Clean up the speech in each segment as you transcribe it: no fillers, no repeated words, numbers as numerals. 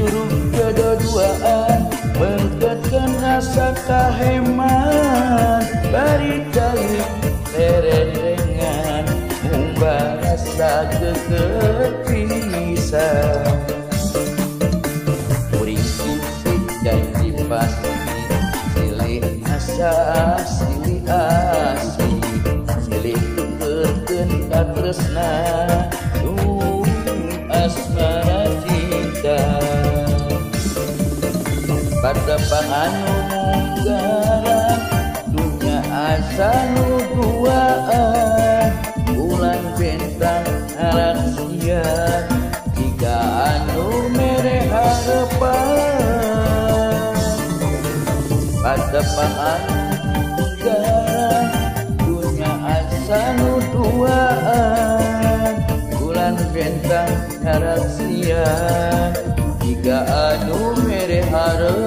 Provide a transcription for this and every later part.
Curug kedua-duaan menggetkan rasa kaheman, bari cari terendengan umbah rasa kekepisan. Kuring sisi janji pasti, silih asa silih asli, silih tukerkeun katresna asmara cinta. Pada panganu munggara dunia asa nu duaan, bulan bintang haraksian jika anu mere harapan. Pada panganu munggara dunia asa nu duaan, bulan bintang haraksian jika anu mere harapan.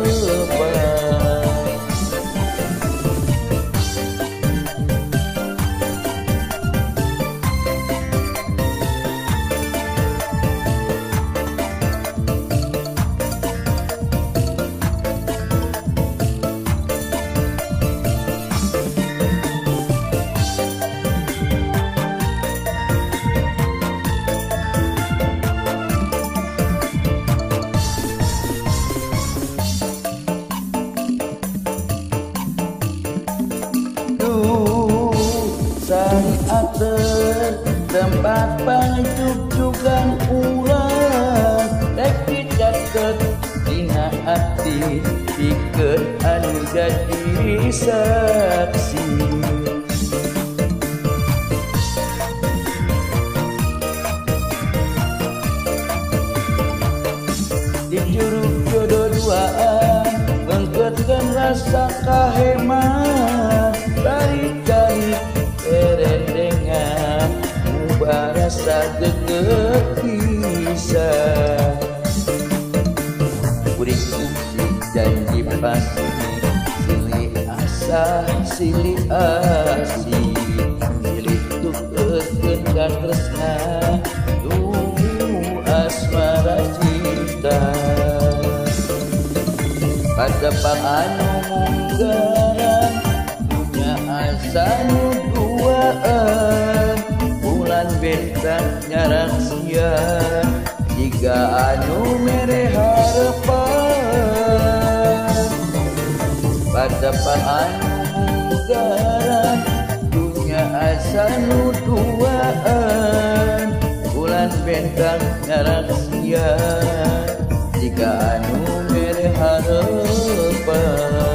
Syariater tempat panjug-jugan ulang, rek dicatet dina hati pikeun anu jadi saksi. Di curug kedua-duaan menggetkeun rasa kaheman, bari cari terendengan ubah rasa kekepisan. Kuring sisi janji pasti, silih asa silih asli, silih tukerkeun katresna asmara cinta. Pada panganu munggara dunia asa nu duaan, bulan bintang nyaraksian jika anu mere harapan. Pada panganu munggara dunia asa nu duaan, bulan bintang nyaraksian jika anu mere harapan.